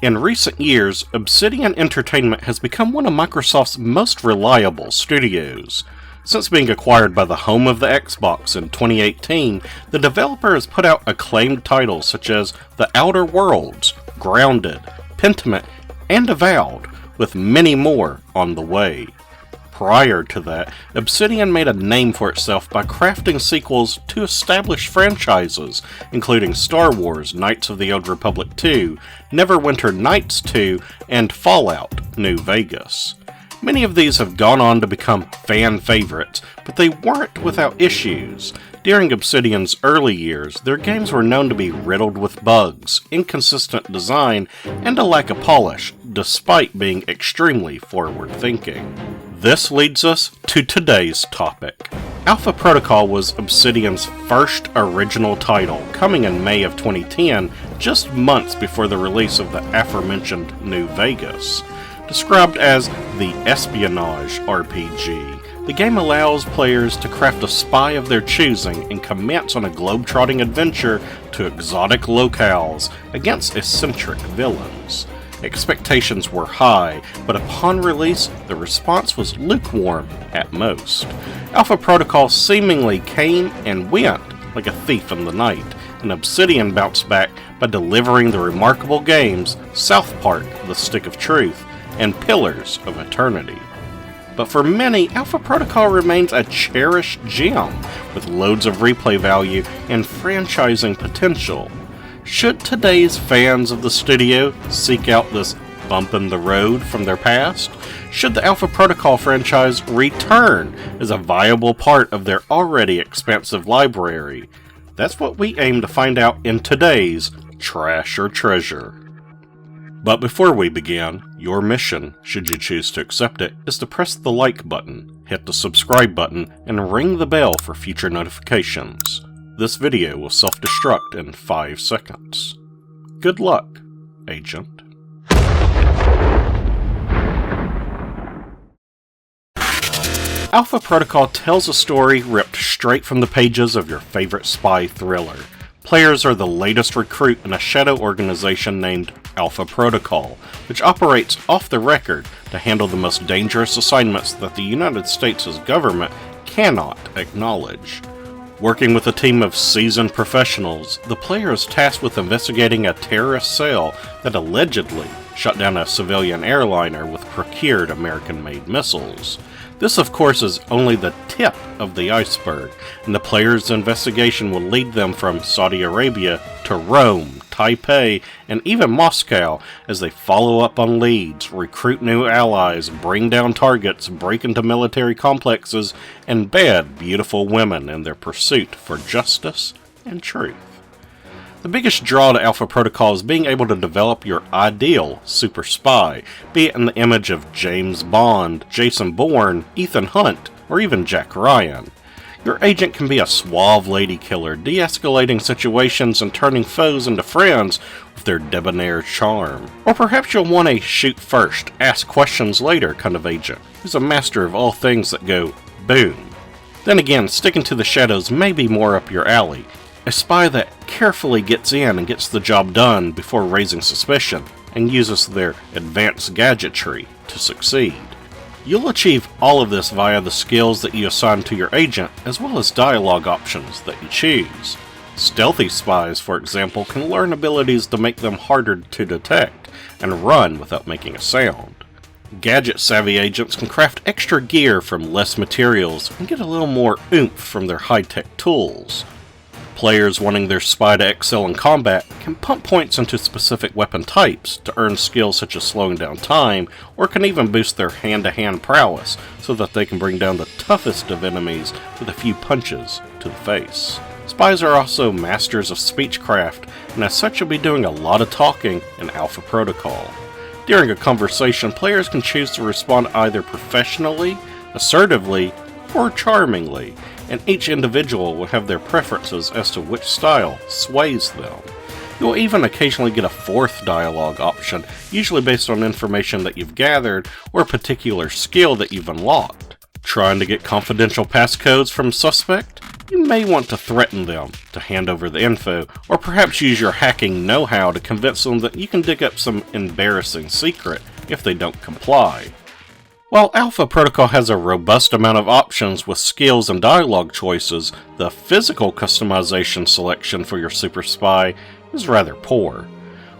In recent years, Obsidian Entertainment has become one of Microsoft's most reliable studios. Since being acquired by the home of the Xbox in 2018, the developer has put out acclaimed titles such as The Outer Worlds, Grounded, Pentiment, and Avowed, with many more on the way. Prior to that, Obsidian made a name for itself by crafting sequels to established franchises, including Star Wars Knights of the Old Republic 2, Neverwinter Nights 2, and Fallout New Vegas. Many of these have gone on to become fan favorites, but they weren't without issues. During Obsidian's early years, their games were known to be riddled with bugs, inconsistent design, and a lack of polish, despite being extremely forward-thinking. This leads us to today's topic. Alpha Protocol was Obsidian's first original title, coming in May of 2010, just months before the release of the aforementioned New Vegas. Described as the Espionage RPG, the game allows players to craft a spy of their choosing and commence on a globe-trotting adventure to exotic locales against eccentric villains. Expectations were high, but upon release, the response was lukewarm at most. Alpha Protocol seemingly came and went like a thief in the night, and Obsidian bounced back by delivering the remarkable games South Park: The Stick of Truth and Pillars of Eternity. But for many, Alpha Protocol remains a cherished gem with loads of replay value and franchising potential. Should today's fans of the studio seek out this bump in the road from their past? Should the Alpha Protocol franchise return as a viable part of their already expansive library? That's what we aim to find out in today's Trash or Treasure. But before we begin, your mission, should you choose to accept it, is to press the like button, hit the subscribe button, and ring the bell for future notifications. This video will self-destruct in 5 seconds. Good luck, Agent. Alpha Protocol tells a story ripped straight from the pages of your favorite spy thriller. Players are the latest recruit in a shadow organization named Alpha Protocol, which operates off the record to handle the most dangerous assignments that the United States' government cannot acknowledge. Working with a team of seasoned professionals, the player is tasked with investigating a terrorist cell that allegedly shut down a civilian airliner with procured American-made missiles. This, of course, is only the tip of the iceberg, and the player's investigation will lead them from Saudi Arabia to Rome, Taipei, and even Moscow as they follow up on leads, recruit new allies, bring down targets, break into military complexes, and bed beautiful women in their pursuit for justice and truth. The biggest draw to Alpha Protocol is being able to develop your ideal super spy, be it in the image of James Bond, Jason Bourne, Ethan Hunt, or even Jack Ryan. Your agent can be a suave lady killer, de-escalating situations and turning foes into friends with their debonair charm. Or perhaps you'll want a shoot first, ask questions later kind of agent, who's a master of all things that go boom. Then again, sticking to the shadows may be more up your alley. A spy that carefully gets in and gets the job done before raising suspicion, and uses their advanced gadgetry to succeed. You'll achieve all of this via the skills that you assign to your agent, as well as dialogue options that you choose. Stealthy spies, for example, can learn abilities to make them harder to detect, and run without making a sound. Gadget-savvy agents can craft extra gear from less materials, and get a little more oomph from their high-tech tools. Players wanting their spy to excel in combat can pump points into specific weapon types to earn skills such as slowing down time, or can even boost their hand-to-hand prowess so that they can bring down the toughest of enemies with a few punches to the face. Spies are also masters of speechcraft, and as such will be doing a lot of talking in Alpha Protocol. During a conversation, players can choose to respond either professionally, assertively, or charmingly, and each individual will have their preferences as to which style sways them. You will even occasionally get a fourth dialogue option, usually based on information that you've gathered or a particular skill that you've unlocked. Trying to get confidential passcodes from suspect? you may want to threaten them to hand over the info, or perhaps use your hacking know-how to convince them that you can dig up some embarrassing secret if they don't comply. While Alpha Protocol has a robust amount of options with skills and dialogue choices, the physical customization selection for your super spy is rather poor.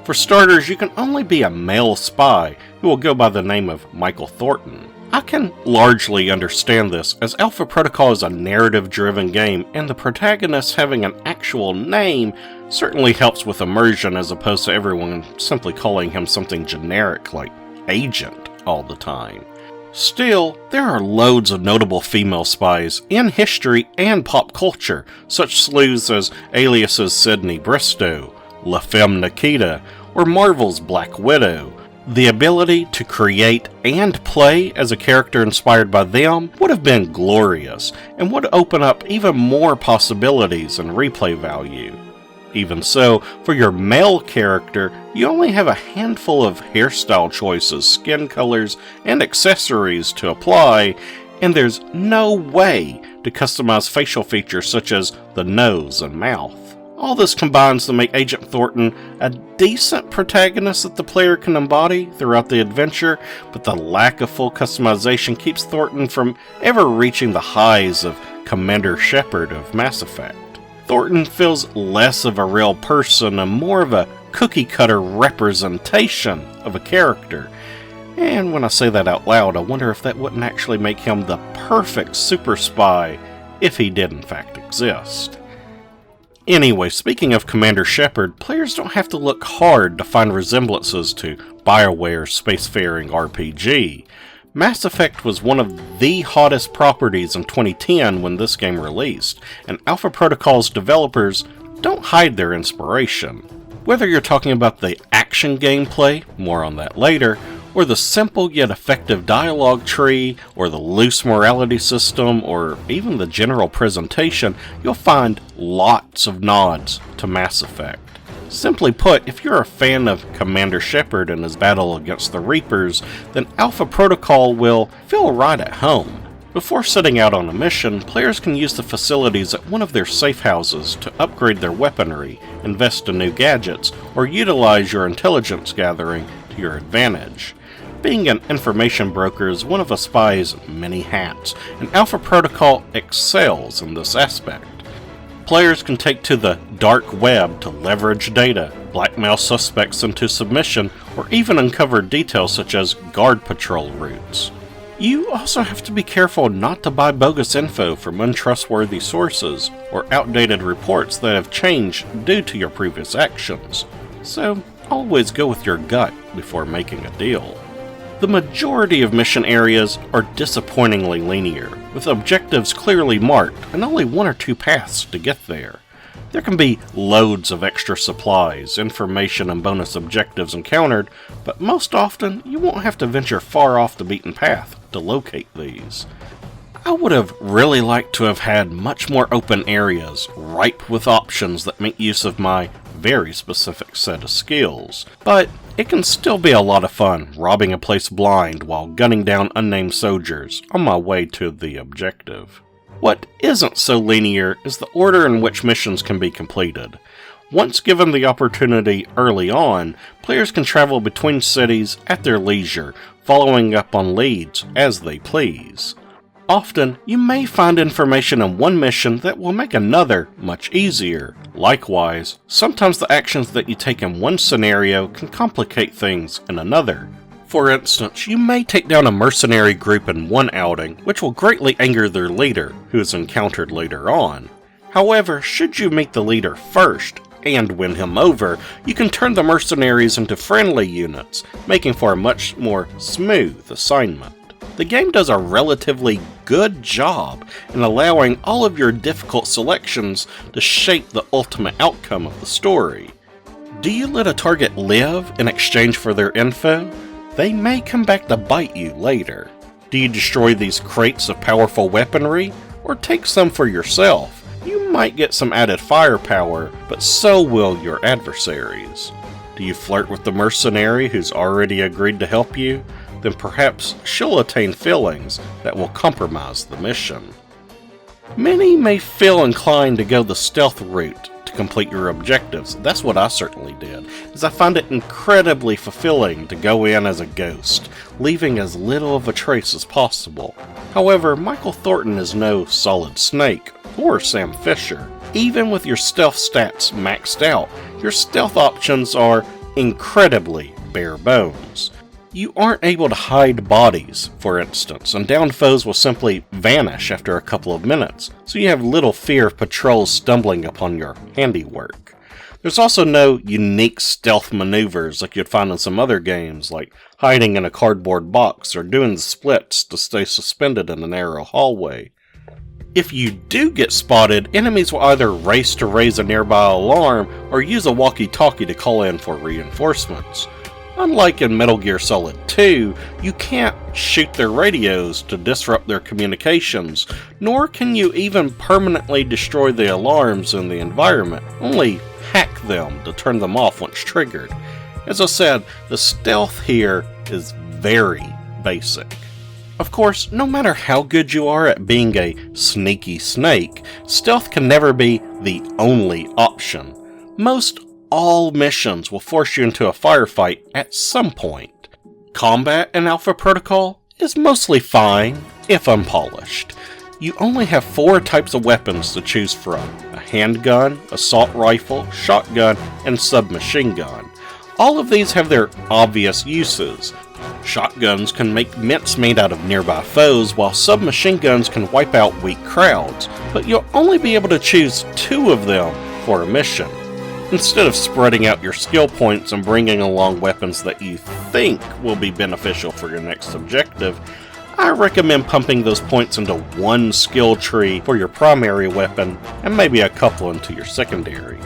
For starters, you can only be a male spy who will go by the name of Michael Thornton. I can largely understand this, as Alpha Protocol is a narrative-driven game, and the protagonist having an actual name certainly helps with immersion as opposed to everyone simply calling him something generic like Agent all the time. Still, there are loads of notable female spies in history and pop culture, such sleuths as Alias's Sydney Bristow, La Femme Nikita, or Marvel's Black Widow. The ability to create and play as a character inspired by them would have been glorious, and would open up even more possibilities and replay value. Even so, for your male character, you only have a handful of hairstyle choices, skin colors, and accessories to apply, and there's no way to customize facial features such as the nose and mouth. All this combines to make Agent Thornton a decent protagonist that the player can embody throughout the adventure, but the lack of full customization keeps Thornton from ever reaching the highs of Commander Shepard of Mass Effect. Thornton feels less of a real person and more of a cookie-cutter representation of a character. And when I say that out loud, I wonder if that wouldn't actually make him the perfect super spy if he did in fact exist. Anyway, speaking of Commander Shepard, players don't have to look hard to find resemblances to BioWare's spacefaring RPG. Mass Effect was one of the hottest properties in 2010 when this game released, and Alpha Protocol's developers don't hide their inspiration. Whether you're talking about the action gameplay, more on that later, or the simple yet effective dialogue tree, or the loose morality system, or even the general presentation, you'll find lots of nods to Mass Effect. Simply put, if you're a fan of Commander Shepard and his battle against the Reapers, then Alpha Protocol will feel right at home. Before setting out on a mission, players can use the facilities at one of their safe houses to upgrade their weaponry, invest in new gadgets, or utilize your intelligence gathering to your advantage. Being an information broker is one of a spy's many hats, and Alpha Protocol excels in this aspect. Players can take to the dark web to leverage data, blackmail suspects into submission, or even uncover details such as guard patrol routes. You also have to be careful not to buy bogus info from untrustworthy sources, or outdated reports that have changed due to your previous actions. So, always go with your gut before making a deal. The majority of mission areas are disappointingly linear, with objectives clearly marked and only one or two paths to get there. There can be loads of extra supplies, information, and bonus objectives encountered, but most often you won't have to venture far off the beaten path to locate these. I would have really liked to have had much more open areas, ripe with options that make use of my very specific set of skills, but it can still be a lot of fun robbing a place blind while gunning down unnamed soldiers on my way to the objective. What isn't so linear is the order in which missions can be completed. Once given the opportunity early on, players can travel between cities at their leisure, following up on leads as they please. Often, you may find information in one mission that will make another much easier. Likewise, sometimes the actions that you take in one scenario can complicate things in another. For instance, you may take down a mercenary group in one outing, which will greatly anger their leader, who is encountered later on. However, should you meet the leader first, and win him over, you can turn the mercenaries into friendly units, making for a much more smooth assignment. The game does a relatively good job in allowing all of your difficult selections to shape the ultimate outcome of the story. Do you let a target live in exchange for their info? They may come back to bite you later. Do you destroy these crates of powerful weaponry, or take some for yourself? You might get some added firepower, but so will your adversaries. Do you flirt with the mercenary who's already agreed to help you? Then perhaps she'll attain feelings that will compromise the mission. Many may feel inclined to go the stealth route to complete your objectives. That's what I certainly did, as I find it incredibly fulfilling to go in as a ghost, leaving as little of a trace as possible. However, Michael Thornton is no Solid Snake or Sam Fisher. Even with your stealth stats maxed out, your stealth options are incredibly bare bones. You aren't able to hide bodies, for instance, and downed foes will simply vanish after a couple of minutes, so you have little fear of patrols stumbling upon your handiwork. There's also no unique stealth maneuvers like you'd find in some other games, like hiding in a cardboard box or doing the splits to stay suspended in a narrow hallway. If you do get spotted, enemies will either race to raise a nearby alarm or use a walkie-talkie to call in for reinforcements. Unlike in Metal Gear Solid 2, you can't shoot their radios to disrupt their communications, nor can you even permanently destroy the alarms in the environment, only hack them to turn them off once triggered. As I said, the stealth here is very basic. Of course, no matter how good you are at being a sneaky snake, stealth can never be the only option. Most all missions will force you into a firefight at some point. Combat in Alpha Protocol is mostly fine, if unpolished. You only have 4 types of weapons to choose from: a handgun, assault rifle, shotgun, and submachine gun. All of these have their obvious uses. Shotguns can make mincemeat out of nearby foes, while submachine guns can wipe out weak crowds, but you'll only be able to choose 2 of them for a mission. Instead of spreading out your skill points and bringing along weapons that you think will be beneficial for your next objective, I recommend pumping those points into one skill tree for your primary weapon and maybe a couple into your secondary.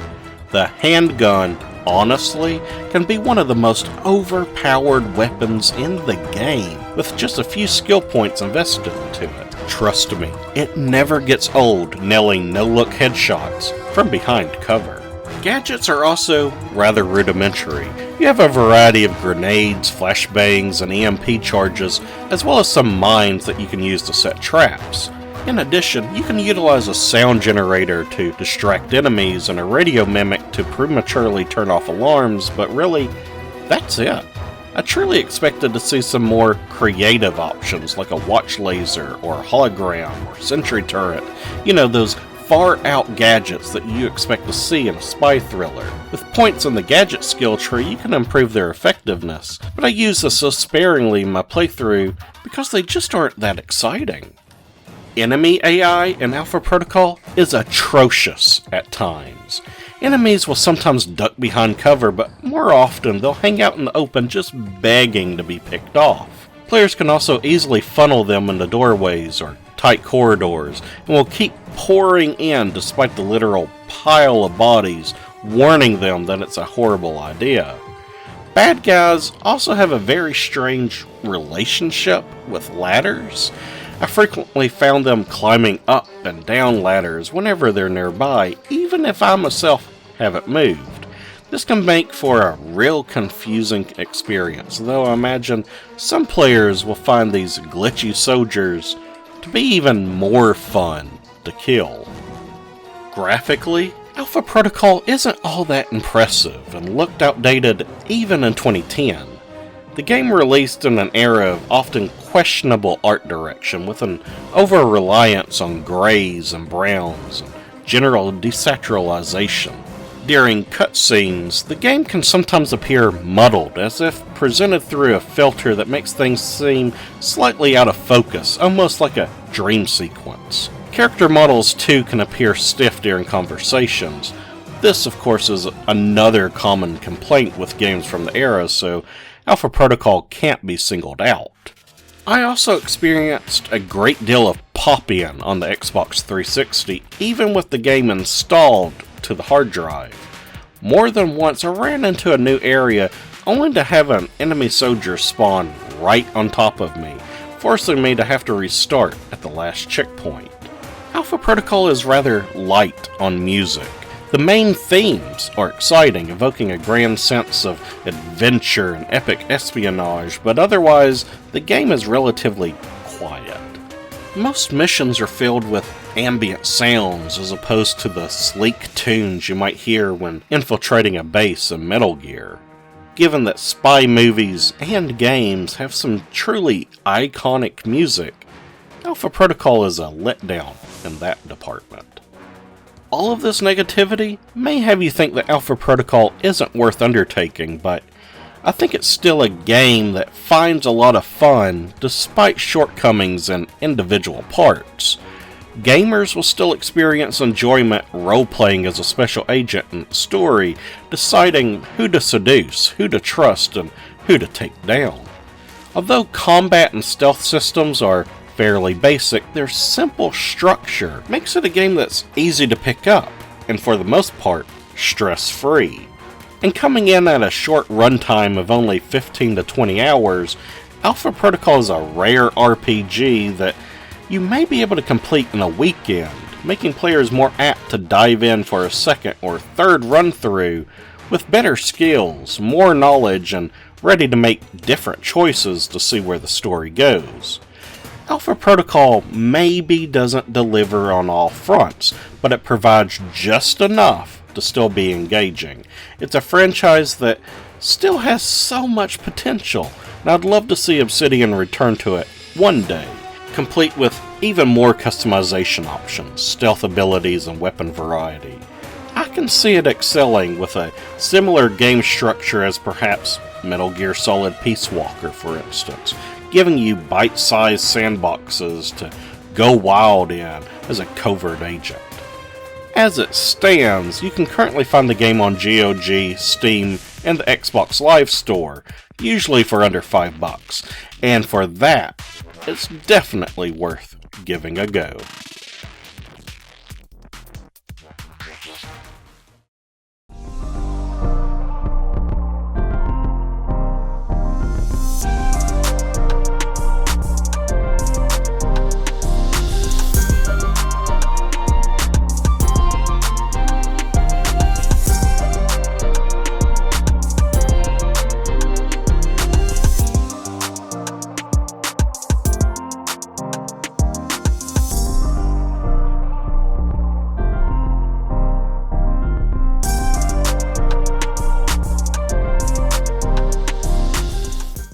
The handgun, honestly, can be one of the most overpowered weapons in the game, with just a few skill points invested into it. Trust me, it never gets old nailing no-look headshots from behind cover. Gadgets are also rather rudimentary. You have a variety of grenades, flashbangs, and EMP charges, as well as some mines that you can use to set traps. In addition, you can utilize a sound generator to distract enemies and a radio mimic to prematurely turn off alarms, but really, that's it. I truly expected to see some more creative options like a watch laser or a hologram or sentry turret. You know, those far-out gadgets that you expect to see in a spy thriller. With points in the gadget skill tree, you can improve their effectiveness, but I use this so sparingly in my playthrough because they just aren't that exciting. Enemy AI in Alpha Protocol is atrocious at times. Enemies will sometimes duck behind cover, but more often they'll hang out in the open just begging to be picked off. Players can also easily funnel them into doorways or tight corridors, and will keep pouring in despite the literal pile of bodies warning them that it's a horrible idea. Bad guys also have a very strange relationship with ladders. I frequently found them climbing up and down ladders whenever they're nearby, even if I myself haven't moved. This can make for a real confusing experience, though I imagine some players will find these glitchy soldiers to be even more fun to kill. Graphically, Alpha Protocol isn't all that impressive and looked outdated even in 2010. The game released in an era of often questionable art direction, with an over-reliance on grays and browns and general desaturarization. During cutscenes, the game can sometimes appear muddled, as if presented through a filter that makes things seem slightly out of focus, almost like a dream sequence. Character models too can appear stiff during conversations. This, of course, is another common complaint with games from the era, so Alpha Protocol can't be singled out. I also experienced a great deal of pop-in on the Xbox 360, even with the game installed to the hard drive. More than once I ran into a new area only to have an enemy soldier spawn right on top of me, forcing me to have to restart at the last checkpoint. Alpha Protocol is rather light on music. The main themes are exciting, evoking a grand sense of adventure and epic espionage, but otherwise, the game is relatively quiet. Most missions are filled with ambient sounds as opposed to the sleek tunes you might hear when infiltrating a base in Metal Gear. Given that spy movies and games have some truly iconic music, Alpha Protocol is a letdown in that department. All of this negativity may have you think that Alpha Protocol isn't worth undertaking, but I think it's still a game that finds a lot of fun despite shortcomings in individual parts. Gamers will still experience enjoyment role-playing as a special agent in the story, deciding who to seduce, who to trust, and who to take down. Although combat and stealth systems are fairly basic, their simple structure makes it a game that's easy to pick up, and for the most part, stress-free. And coming in at a short runtime of only 15 to 20 hours, Alpha Protocol is a rare RPG that you may be able to complete in a weekend, making players more apt to dive in for a second or third run-through with better skills, more knowledge, and ready to make different choices to see where the story goes. Alpha Protocol maybe doesn't deliver on all fronts, but it provides just enough to still be engaging. It's a franchise that still has so much potential, and I'd love to see Obsidian return to it one day, complete with even more customization options, stealth abilities, and weapon variety. I can see it excelling with a similar game structure as perhaps Metal Gear Solid Peace Walker, for instance, giving you bite-sized sandboxes to go wild in as a covert agent. As it stands, you can currently find the game on GOG, Steam, and the Xbox Live Store, usually for under $5, and for that, it's definitely worth giving a go.